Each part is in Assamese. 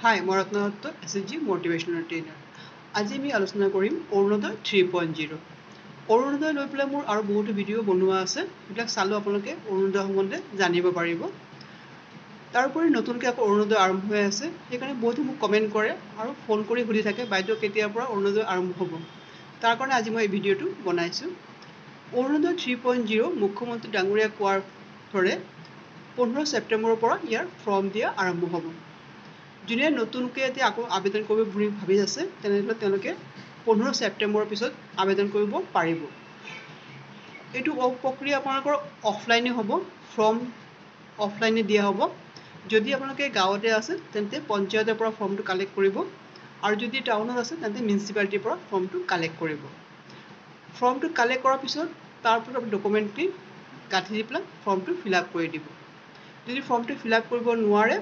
হাই মই ৰত্ন দত্ত SSG মোটিভেশ্যনেল ট্ৰেইনাৰ আজি আমি আলোচনা কৰিম অৰুণোদয় 3.0 অৰুণোদয় লৈ পেলাই মোৰ আৰু বহুতো ভিডিঅ' বনোৱা আছে এইবিলাক চালো আপোনালোকে অৰুণোদয় সম্বন্ধে জানিব পাৰিব তাৰোপৰি নতুনকৈ আকৌ অৰুণোদয় আৰম্ভ হৈ আছে সেইকাৰণে বহুতে মোক কমেণ্ট কৰে আৰু ফোন কৰি সুধি থাকে বাইদেউ কেতিয়াৰ পৰা অৰুণোদয় আৰম্ভ হ'ব তাৰ কাৰণে আজি মই এই ভিডিঅ'টো বনাইছোঁ অৰুণোদয় 3.0 মুখ্যমন্ত্ৰী ডাঙৰীয়া কোৱাৰ দৰে 15 ছেপ্টেম্বৰৰ পৰা ইয়াৰ ফৰ্ম দিয়া আৰম্ভ হ'ব যোনে নতুনকৈ এতিয়া আকৌ আবেদন কৰিব বুলি ভাবি আছে তেনেহ'লে তেওঁলোকে 15 ছেপ্টেম্বৰৰ পিছত আবেদন কৰিব পাৰিব এইটো প্ৰক্ৰিয়া আপোনালোকৰ অফলাইনে হ'ব ফৰ্ম অফলাইনে দিয়া হ'ব যদি আপোনালোকে গাঁৱতে আছে তেন্তে পঞ্চায়তৰ পৰা ফৰ্মটো কালেক্ট কৰিব আৰু যদি টাউনত আছে তেন্তে মিউনিচিপালিটিৰ পৰা ফৰ্মটো কালেক্ট কৰিব ফৰ্মটো কালেক্ট কৰাৰ পিছত তাৰ ওপৰত ডকুমেণ্টটি গাঁঠি দি পেলাই ফৰ্মটো ফিল আপ কৰি দিব যদি ফৰ্মটো ফিল আপ কৰিব নোৱাৰে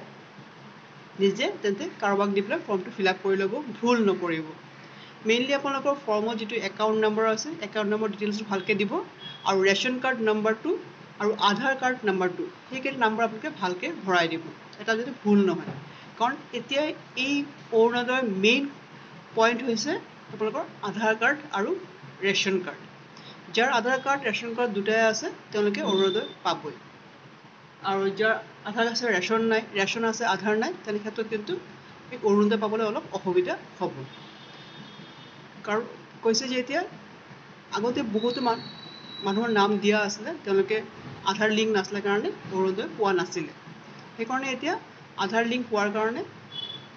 নিজে তেন্তে কাৰোবাক দি পেলাই ফৰ্মটো ফিল আপ কৰি ল'ব ভুল নকৰিব মেইনলি আপোনালোকৰ ফৰ্মত যিটো একাউণ্ট নম্বৰ আছে একাউণ্ট নম্বৰ ডিটেইলছটো ভালকৈ দিব আৰু ৰেচন কাৰ্ড নম্বৰটো আৰু আধাৰ কাৰ্ড নম্বৰটো সেইকেইটা নম্বৰ আপোনালোকে ভালকৈ ভৰাই দিব এটা যদি ভুল নহয় কাৰণ এতিয়া এই অৰুণোদয়ৰ মেইন পইণ্ট হৈছে আপোনালোকৰ আধাৰ কাৰ্ড আৰু ৰেচন কাৰ্ড যাৰ আধাৰ কাৰ্ড ৰেচন কাৰ্ড দুটাই আছে তেওঁলোকে অৰুণোদয় পাবই আৰু যাৰ আধাৰ আছে ৰেচন আছে আধাৰ নাই তেনে ক্ষেত্ৰত কিন্তু এই অৰুণোদয় পাবলৈ অলপ অসুবিধা হ'ব কাৰণ কৈছে যে এতিয়া আগতে বহুতো মানুহৰ নাম দিয়া আছিলে তেওঁলোকে আধাৰ লিংক নাছিলে কাৰণে অৰুণোদয় পোৱা নাছিলে সেইকাৰণে এতিয়া আধাৰ লিংক পোৱাৰ কাৰণে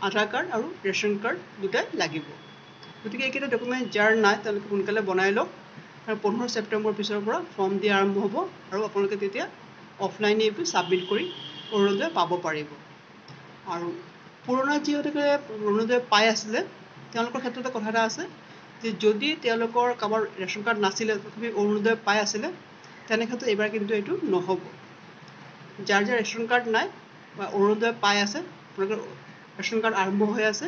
আধাৰ কাৰ্ড আৰু ৰেচন কাৰ্ড দুটাই লাগিব গতিকে এইকেইটা ডকুমেণ্ট যাৰ নাই তেওঁলোকে সোনকালে বনাই লওক আৰু 15 ছেপ্টেম্বৰ পিছৰ পৰা ফৰ্ম দিয়া আৰম্ভ হ'ব আৰু আপোনালোকে তেতিয়া অফলাইনে এইটো ছাবমিট কৰি অৰুণোদয় পাব পাৰিব আৰু পুৰণা যিহেতুকে অৰুণোদয় পাই আছিলে তেওঁলোকৰ ক্ষেত্ৰতে কথা এটা আছে যে যদি তেওঁলোকৰ কাৰোবাৰ ৰেচন কাৰ্ড নাছিলে তথাপি অৰুণোদয় পাই আছিলে তেনে ক্ষেত্ৰত এইবাৰ কিন্তু এইটো নহ'ব যাৰ ৰেচন কাৰ্ড নাই বা অৰুণোদয় পাই আছে আপোনালোকৰ ৰেচন কাৰ্ড আৰম্ভ হৈ আছে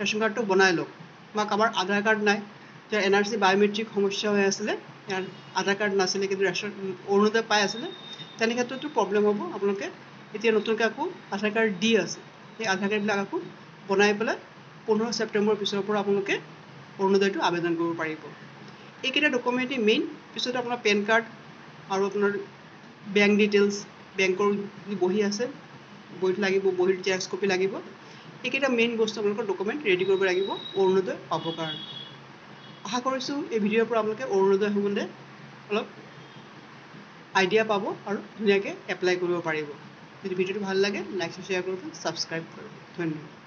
ৰেচন কাৰ্ডটো বনাই লওক বা কাৰোবাৰ আধাৰ কাৰ্ড নাই যাৰ NRC বায়'মেট্ৰিক সমস্যা হৈ আছিলে ইয়াৰ আধাৰ কাৰ্ড নাছিলে কিন্তু অৰুণোদয় পাই আছিলে তেনে ক্ষেত্ৰতো প্ৰব্লেম হ'ব আপোনালোকে এতিয়া নতুনকৈ আকৌ আধাৰ কাৰ্ড দি আছে সেই আধাৰ কাৰ্ডবিলাক আকৌ বনাই পেলাই 15 ছেপ্টেম্বৰৰ পিছৰ পৰা আপোনালোকে অৰুণোদয়টো আবেদন কৰিব পাৰিব এইকেইটা ডকুমেণ্টেই মেইন পিছত আপোনাৰ পেন কাৰ্ড আৰু আপোনাৰ বেংক ডিটেইলছ বেংকৰ যি বহি আছে বহিটো লাগিব বহিৰ জেৰক্স কপি লাগিব এইকেইটা মেইন বস্তু আপোনালোকৰ ডকুমেণ্ট ৰেডি কৰিব লাগিব অৰুণোদয় পাবৰ কাৰণে আশা কৰিছোঁ এই ভিডিঅ'ৰ পৰা আপোনালোকে অৰুণোদয় সম্বন্ধে অলপ আইডিয়া পাব আৰু ধুনীয়াকৈ এপ্লাই কৰিব পাৰিব যদি ভিডিঅ'টো ভাল লাগে লাইক শ্বেয়াৰ কৰিব ছাবস্ক্ৰাইব কৰিব ধন্যবাদ